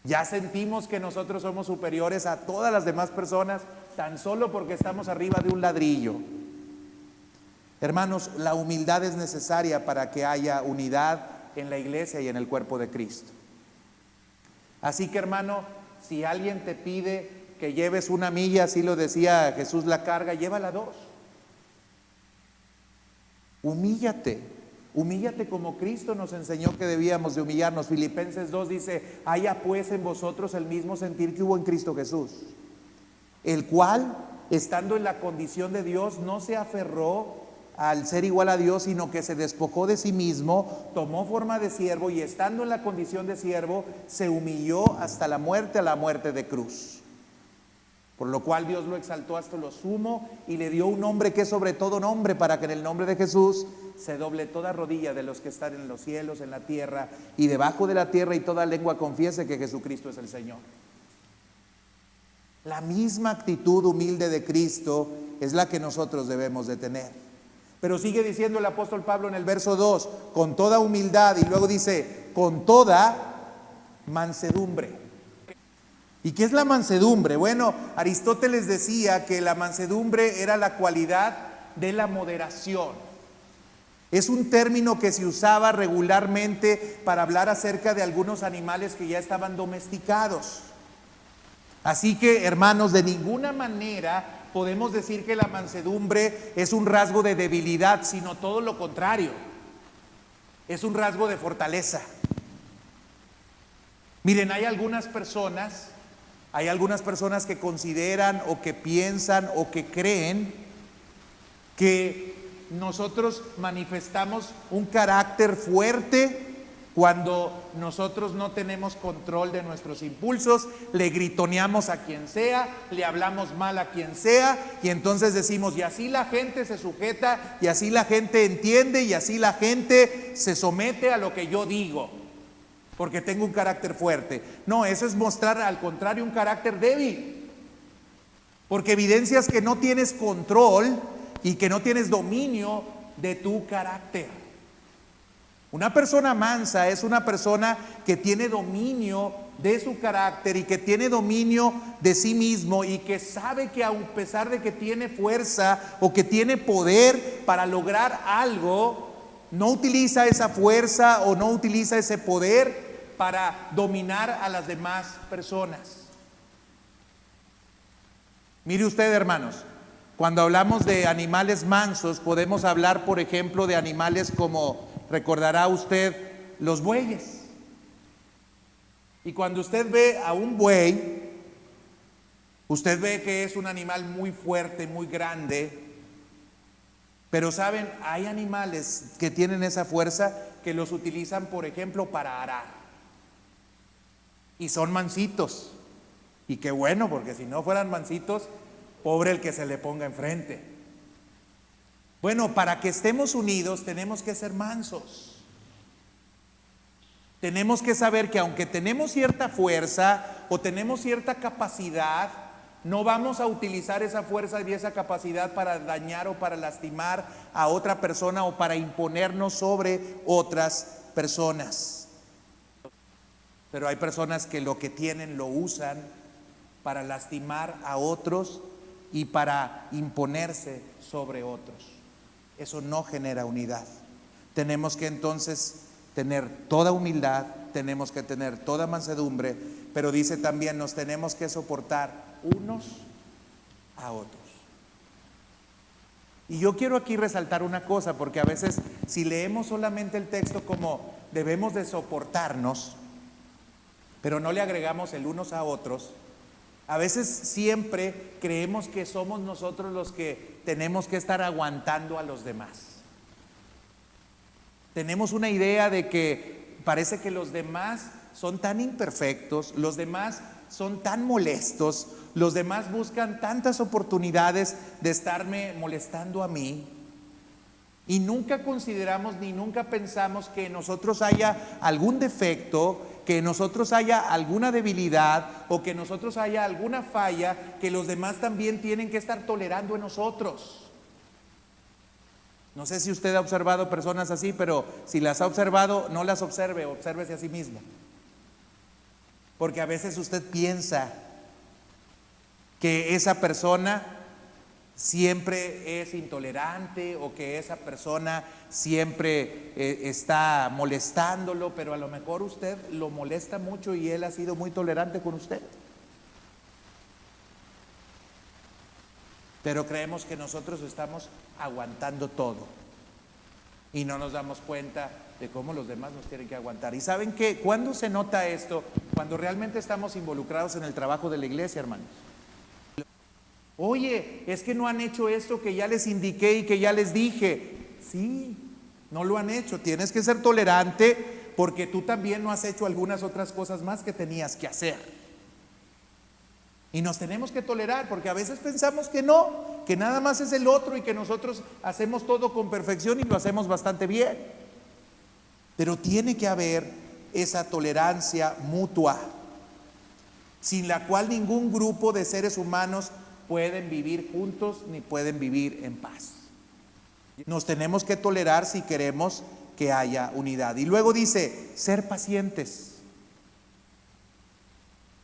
Ya sentimos que nosotros somos superiores a todas las demás personas tan solo porque estamos arriba de un ladrillo. Hermanos, la humildad es necesaria para que haya unidad en la iglesia y en el cuerpo de Cristo. Así que, hermano, si alguien te pide que lleves 1 milla, así lo decía Jesús la carga, llévala 2. Humíllate como Cristo nos enseñó que debíamos de humillarnos. Filipenses 2 dice, haya pues en vosotros el mismo sentir que hubo en Cristo Jesús, el cual, estando en la condición de Dios, no se aferró al ser igual a Dios, sino que se despojó de sí mismo, tomó forma de siervo y estando en la condición de siervo, se humilló hasta la muerte, a la muerte de cruz. Por lo cual Dios lo exaltó hasta lo sumo y le dio un nombre que es sobre todo nombre, para que en el nombre de Jesús se doble toda rodilla de los que están en los cielos, en la tierra y debajo de la tierra, y toda lengua confiese que Jesucristo es el Señor. La misma actitud humilde de Cristo es la que nosotros debemos de tener. Pero sigue diciendo el apóstol Pablo en el verso 2, con toda humildad, y luego dice, con toda mansedumbre. ¿Y qué es la mansedumbre? Bueno, Aristóteles decía que la mansedumbre era la cualidad de la moderación. Es un término que se usaba regularmente para hablar acerca de algunos animales que ya estaban domesticados. Así que, hermanos, de ninguna manera podemos decir que la mansedumbre es un rasgo de debilidad, sino todo lo contrario. Es un rasgo de fortaleza. Miren, hay algunas personas que consideran o que piensan o que creen que nosotros manifestamos un carácter fuerte cuando nosotros no tenemos control de nuestros impulsos, le gritoneamos a quien sea, le hablamos mal a quien sea, y entonces decimos, y así la gente se sujeta, y así la gente entiende, y así la gente se somete a lo que yo digo, porque tengo un carácter fuerte. No, eso es mostrar al contrario un carácter débil, porque evidencias que no tienes control y que no tienes dominio de tu carácter. Una persona mansa es una persona que tiene dominio de su carácter y que tiene dominio de sí mismo, y que sabe que a pesar de que tiene fuerza o que tiene poder para lograr algo, no utiliza esa fuerza o no utiliza ese poder para dominar a las demás personas. Mire usted, hermanos, cuando hablamos de animales mansos, podemos hablar, por ejemplo, de animales como, recordará usted, los bueyes. Y cuando usted ve a un buey, usted ve que es un animal muy fuerte, muy grande. Pero saben, hay animales que tienen esa fuerza, que los utilizan, por ejemplo, para arar. Y son mansitos. Y qué bueno, porque si no fueran mansitos, pobre el que se le ponga enfrente. Bueno, para que estemos unidos tenemos que ser mansos. Tenemos que saber que aunque tenemos cierta fuerza o tenemos cierta capacidad, no vamos a utilizar esa fuerza y esa capacidad para dañar o para lastimar a otra persona o para imponernos sobre otras personas. Pero hay personas que lo que tienen lo usan para lastimar a otros y para imponerse sobre otros. Eso no genera unidad. Tenemos que entonces tener toda humildad, tenemos que tener toda mansedumbre, pero dice también nos tenemos que soportar unos a otros. Y yo quiero aquí resaltar una cosa, porque a veces si leemos solamente el texto como debemos de soportarnos, pero no le agregamos el unos a otros, a veces siempre creemos que somos nosotros los que tenemos que estar aguantando a los demás. Tenemos una idea de que parece que los demás son tan imperfectos, los demás son tan molestos, los demás buscan tantas oportunidades de estarme molestando a mí, y nunca consideramos ni nunca pensamos que en nosotros haya algún defecto, que en nosotros haya alguna debilidad o que en nosotros haya alguna falla que los demás también tienen que estar tolerando en nosotros. No sé si usted ha observado personas así, pero si las ha observado, no las observe, obsérvese a sí mismo. Porque a veces usted piensa que esa persona siempre es intolerante o que esa persona siempre está molestándolo, pero a lo mejor usted lo molesta mucho y él ha sido muy tolerante con usted. Pero creemos que nosotros estamos aguantando todo y no nos damos cuenta de cómo los demás nos tienen que aguantar. ¿Y saben qué? ¿Cuándo se nota esto? Cuando realmente estamos involucrados en el trabajo de la iglesia, hermanos. Oye, es que no han hecho esto que ya les indiqué y que ya les dije. Sí, no lo han hecho. Tienes que ser tolerante porque tú también no has hecho algunas otras cosas más que tenías que hacer. Y nos tenemos que tolerar porque a veces pensamos que no, que nada más es el otro y que nosotros hacemos todo con perfección y lo hacemos bastante bien. Pero tiene que haber esa tolerancia mutua, sin la cual ningún grupo de seres humanos pueden vivir juntos ni pueden vivir en paz. Nos tenemos que tolerar si queremos que haya unidad. Y luego dice, ser pacientes.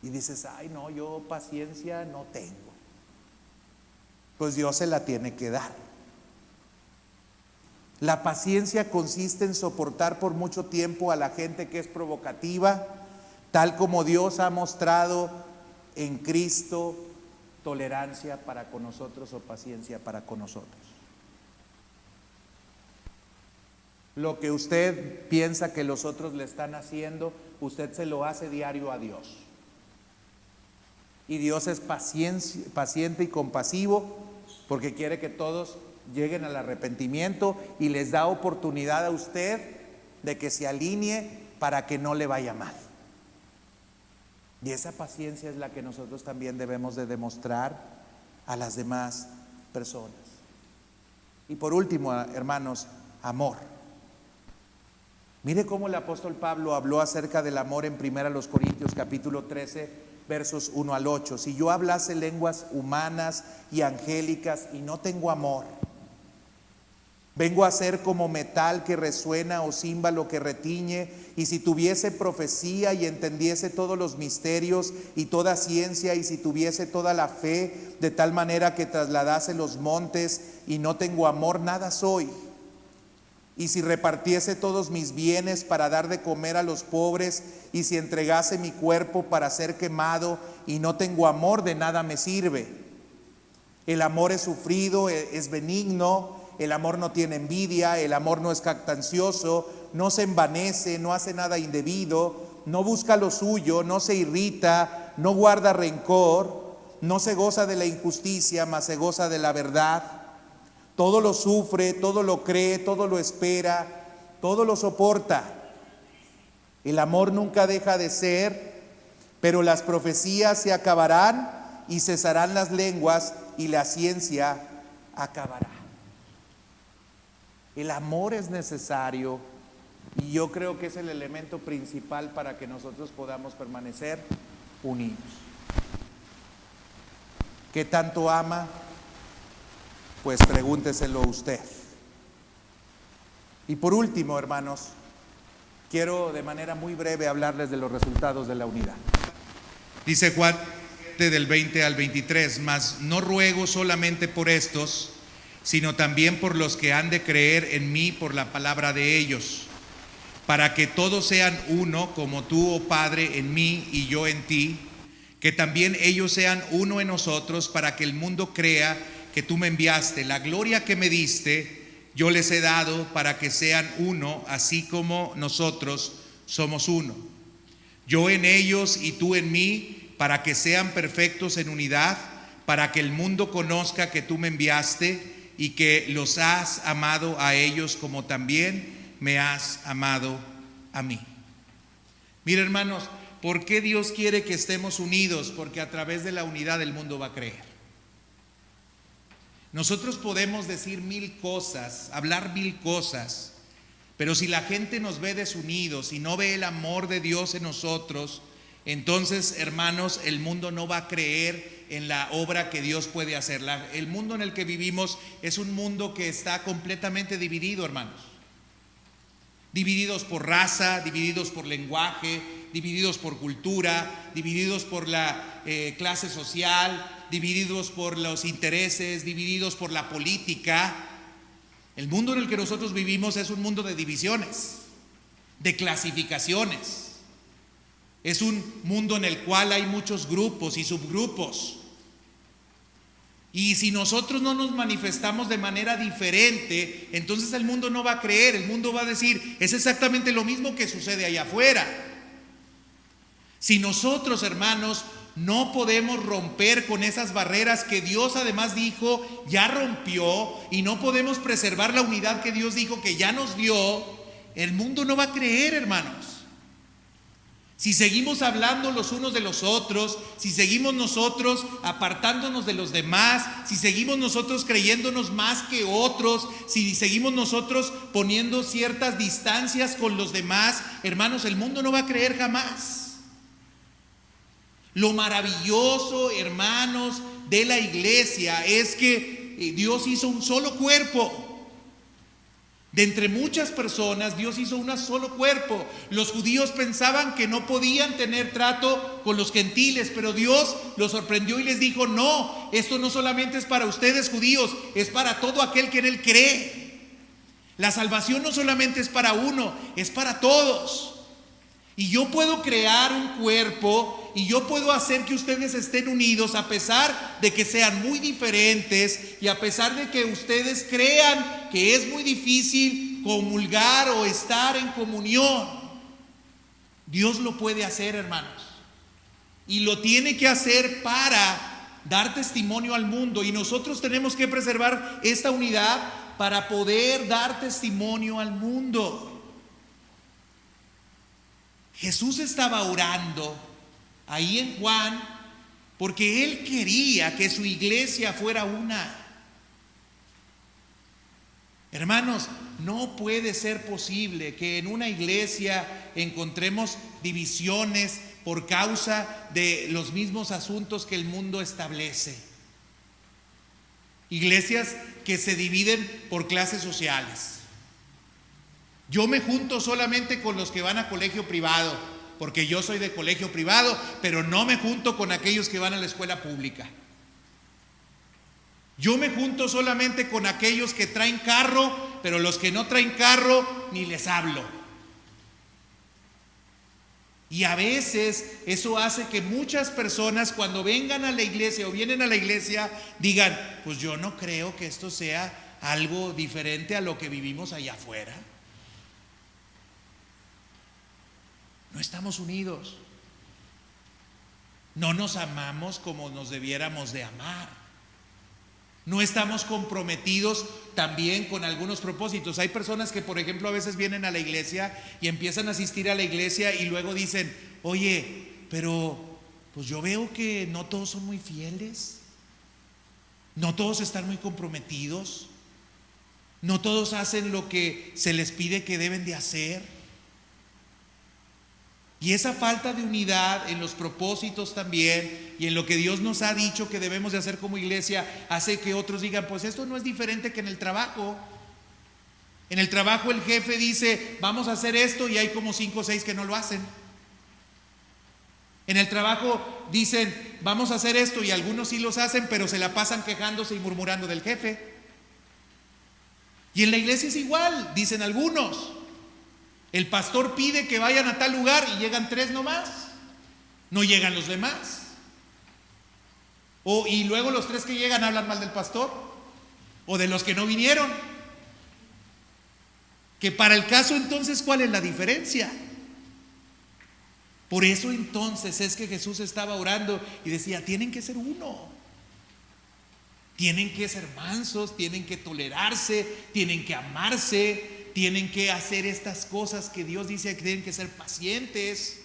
Y dices, ay no, yo paciencia no tengo. Pues Dios se la tiene que dar. La paciencia consiste en soportar por mucho tiempo a la gente que es provocativa, tal como Dios ha mostrado en Cristo tolerancia para con nosotros o paciencia para con nosotros. Lo que usted piensa que los otros le están haciendo, usted se lo hace diario a Dios. Y Dios es paciente y compasivo porque quiere que todos lleguen al arrepentimiento y les da oportunidad a usted de que se alinee para que no le vaya mal. Y esa paciencia es la que nosotros también debemos de demostrar a las demás personas. Y por último, hermanos, amor. Mire cómo el apóstol Pablo habló acerca del amor en 1 Corintios capítulo 13, versos 1 al 8. Si yo hablase lenguas humanas y angélicas y no tengo amor, vengo a ser como metal que resuena o címbalo que retiñe, y si tuviese profecía y entendiese todos los misterios y toda ciencia, y si tuviese toda la fe de tal manera que trasladase los montes y no tengo amor, nada soy. Y si repartiese todos mis bienes para dar de comer a los pobres, y si entregase mi cuerpo para ser quemado y no tengo amor, de nada me sirve. El amor es sufrido, es benigno, el amor no tiene envidia, el amor no es jactancioso, no se envanece, no hace nada indebido, no busca lo suyo, no se irrita, no guarda rencor, no se goza de la injusticia, mas se goza de la verdad. Todo lo sufre, todo lo cree, todo lo espera, todo lo soporta. El amor nunca deja de ser, pero las profecías se acabarán y cesarán las lenguas y la ciencia acabará. El amor es necesario y yo creo que es el elemento principal para que nosotros podamos permanecer unidos. ¿Qué tanto ama? Pues pregúnteselo usted. Y por último, hermanos, quiero de manera muy breve hablarles de los resultados de la unidad. Dice Juan del 20 al 23, mas no ruego solamente por estos, sino también por los que han de creer en mí por la palabra de ellos, para que todos sean uno, como tú, oh Padre, en mí y yo en ti, que también ellos sean uno en nosotros, para que el mundo crea que tú me enviaste. La gloria que me diste, yo les he dado para que sean uno, así como nosotros somos uno. Yo en ellos y tú en mí, para que sean perfectos en unidad, para que el mundo conozca que tú me enviaste y que los has amado a ellos como también me has amado a mí. Mira, hermanos, ¿por qué Dios quiere que estemos unidos? Porque a través de la unidad el mundo va a creer. Nosotros podemos decir mil cosas, hablar mil cosas, pero si la gente nos ve desunidos y no ve el amor de Dios en nosotros, entonces, hermanos, el mundo no va a creer en la obra que Dios puede hacer. El mundo en el que vivimos es un mundo que está completamente dividido, hermanos. Divididos por raza, divididos por lenguaje, divididos por cultura, divididos por la clase social, divididos por los intereses, divididos por la política. El mundo en el que nosotros vivimos es un mundo de divisiones, de clasificaciones. Es un mundo en el cual hay muchos grupos y subgrupos. Y si nosotros no nos manifestamos de manera diferente, entonces el mundo no va a creer. El mundo va a decir, es exactamente lo mismo que sucede allá afuera. Si nosotros, hermanos, no podemos romper con esas barreras que Dios además dijo ya rompió, y no podemos preservar la unidad que Dios dijo que ya nos dio, el mundo no va a creer, hermanos. Si seguimos hablando los unos de los otros, si seguimos nosotros apartándonos de los demás, si seguimos nosotros creyéndonos más que otros, si seguimos nosotros poniendo ciertas distancias con los demás, hermanos, el mundo no va a creer jamás. Lo maravilloso, hermanos, de la iglesia es que Dios hizo un solo cuerpo. De entre muchas personas, Dios hizo un solo cuerpo. Los judíos pensaban que no podían tener trato con los gentiles, pero Dios los sorprendió y les dijo: no, esto no solamente es para ustedes judíos, es para todo aquel que en Él cree. La salvación no solamente es para uno, es para todos. Y yo puedo crear un cuerpo y yo puedo hacer que ustedes estén unidos a pesar de que sean muy diferentes y a pesar de que ustedes crean que es muy difícil comulgar o estar en comunión. Dios lo puede hacer, hermanos, y lo tiene que hacer para dar testimonio al mundo, y nosotros tenemos que preservar esta unidad para poder dar testimonio al mundo. Jesús estaba orando ahí en Juan porque Él quería que su iglesia fuera una. Hermanos, no puede ser posible que en una iglesia encontremos divisiones por causa de los mismos asuntos que el mundo establece. Iglesias que se dividen por clases sociales. Yo me junto solamente con los que van a colegio privado, porque yo soy de colegio privado, pero no me junto con aquellos que van a la escuela pública. Yo me junto solamente con aquellos que traen carro, pero los que no traen carro ni les hablo. Y a veces eso hace que muchas personas, cuando vengan a la iglesia o vienen a la iglesia, digan: pues yo no creo que esto sea algo diferente a lo que vivimos allá afuera. No estamos unidos. No nos amamos como nos debiéramos de amar. No estamos comprometidos también con algunos propósitos. Hay personas que, por ejemplo, a veces vienen a la iglesia y empiezan a asistir a la iglesia y luego dicen: oye, pero pues yo veo que no todos son muy fieles, no todos están muy comprometidos, no todos hacen lo que se les pide que deben de hacer. Y esa falta de unidad en los propósitos también y en lo que Dios nos ha dicho que debemos de hacer como iglesia hace que otros digan: pues esto no es diferente que en el trabajo. En el trabajo el jefe dice: vamos a hacer esto, y hay como 5 o 6 que no lo hacen. En el trabajo dicen: vamos a hacer esto, y algunos sí los hacen, pero se la pasan quejándose y murmurando del jefe. Y en la iglesia es igual, dicen algunos: el pastor pide que vayan a tal lugar y llegan 3 nomás, no llegan los demás. Y luego los 3 que llegan hablan mal del pastor o de los que no vinieron. Que para el caso, entonces, ¿cuál es la diferencia? Por eso entonces es que Jesús estaba orando y decía: tienen que ser uno, tienen que ser mansos, tienen que tolerarse, tienen que amarse, tienen que hacer estas cosas que Dios dice que tienen que ser pacientes.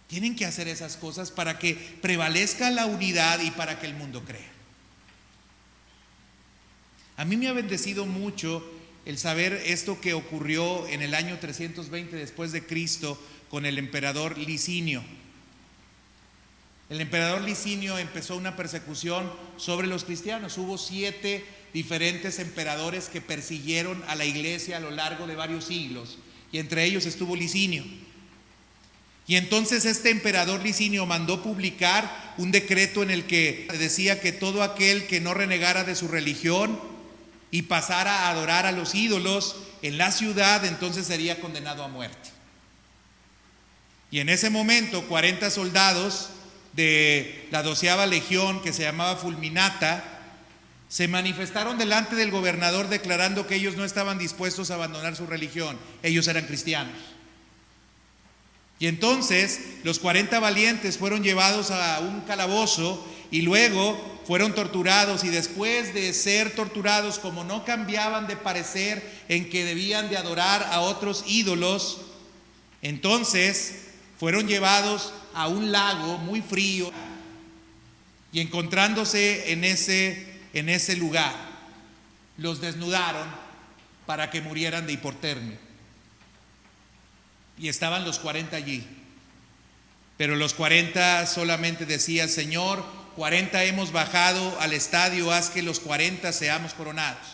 Tienen que hacer esas cosas para que prevalezca la unidad y para que el mundo crea. A mí me ha bendecido mucho el saber esto que ocurrió en el año 320 después de Cristo con el emperador Licinio. El emperador Licinio empezó una persecución sobre los cristianos. Hubo 7 diferentes emperadores que persiguieron a la iglesia a lo largo de varios siglos, y entre ellos estuvo Licinio. Y entonces este emperador Licinio mandó publicar un decreto en el que decía que todo aquel que no renegara de su religión y pasara a adorar a los ídolos en la ciudad, entonces sería condenado a muerte. Y en ese momento 40 soldados de la 12ª legión, que se llamaba Fulminata, se manifestaron delante del gobernador declarando que ellos no estaban dispuestos a abandonar su religión. Ellos eran cristianos. Y entonces los 40 valientes fueron llevados a un calabozo y luego fueron torturados, y después de ser torturados, como no cambiaban de parecer en que debían de adorar a otros ídolos, entonces fueron llevados a un lago muy frío, y encontrándose en ese lugar, los desnudaron para que murieran de hipotermia. Y estaban los 40 allí. Pero los 40 solamente decían: Señor, 40 hemos bajado al estadio, haz que los 40 seamos coronados.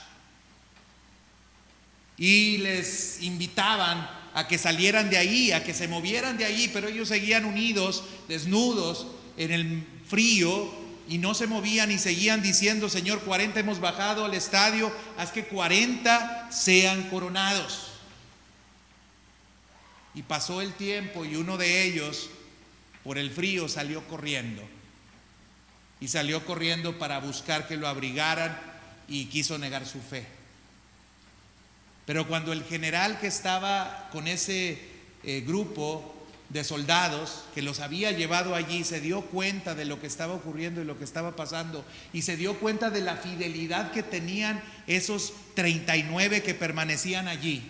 Y les invitaban a que salieran de ahí, a que se movieran de ahí, pero ellos seguían unidos, desnudos, en el frío, y no se movían, y seguían diciendo: Señor, 40 hemos bajado al estadio, haz que 40 sean coronados. Y pasó el tiempo, y uno de ellos, por el frío, salió corriendo. Y salió corriendo para buscar que lo abrigaran, y quiso negar su fe. Pero cuando el general que estaba con ese grupo de soldados que los había llevado allí se dio cuenta de lo que estaba ocurriendo y lo que estaba pasando, y se dio cuenta de la fidelidad que tenían esos 39 que permanecían allí,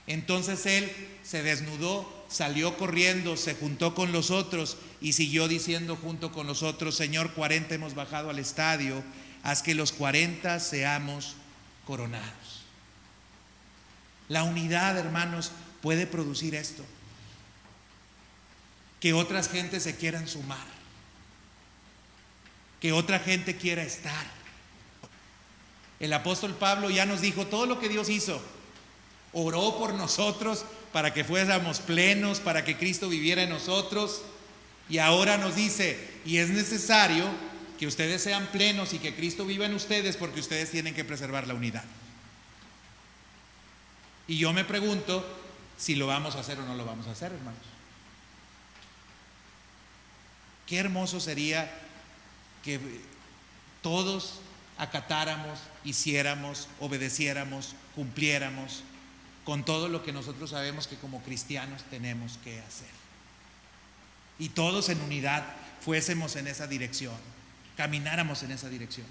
entonces él se desnudó, salió corriendo, se juntó con los otros y siguió diciendo junto con los otros: Señor, 40 hemos bajado al estadio, haz que los 40 seamos coronados. La unidad, hermanos, puede producir esto: que otras gentes se quieran sumar, que otra gente quiera estar. El apóstol Pablo ya nos dijo todo lo que Dios hizo. Oró por nosotros para que fuéramos plenos, para que Cristo viviera en nosotros, y ahora nos dice: y es necesario que ustedes sean plenos y que Cristo viva en ustedes, porque ustedes tienen que preservar la unidad. Y yo me pregunto si lo vamos a hacer o no lo vamos a hacer, hermanos. Qué hermoso sería que todos acatáramos, hiciéramos, obedeciéramos, cumpliéramos con todo lo que nosotros sabemos que como cristianos tenemos que hacer. Y todos en unidad fuésemos en esa dirección, camináramos en esa dirección.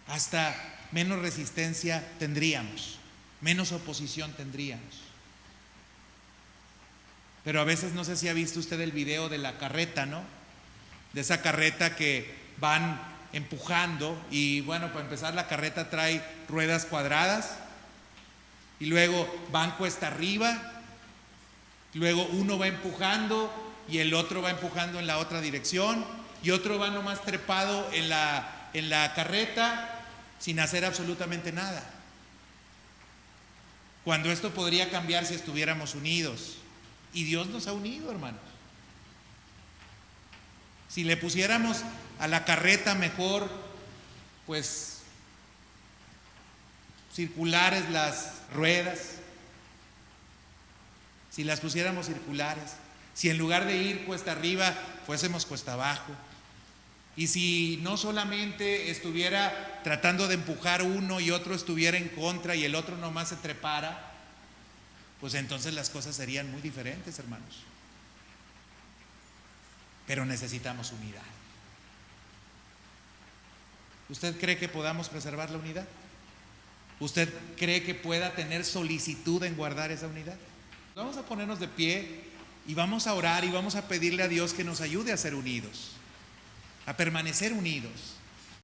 Hasta menos resistencia tendríamos, menos oposición tendríamos. Pero a veces, no sé si ha visto usted el video de la carreta, ¿no? De esa carreta que van empujando, y bueno, para empezar, la carreta trae ruedas cuadradas, y luego van cuesta arriba, luego uno va empujando y el otro va empujando en la otra dirección, y otro va nomás trepado en la carreta sin hacer absolutamente nada. Cuando esto podría cambiar si estuviéramos unidos. Y Dios nos ha unido, hermanos. Si le pusiéramos a la carreta mejor, pues, circulares las ruedas, si las pusiéramos circulares, si en lugar de ir cuesta arriba fuésemos cuesta abajo, y si no solamente estuviera tratando de empujar uno y otro estuviera en contra y el otro nomás se trepara, pues entonces las cosas serían muy diferentes, hermanos. Pero necesitamos unidad. ¿Usted cree que podamos preservar la unidad? ¿Usted cree que pueda tener solicitud en guardar esa unidad? Vamos a ponernos de pie y vamos a orar y vamos a pedirle a Dios que nos ayude a ser unidos, a permanecer unidos.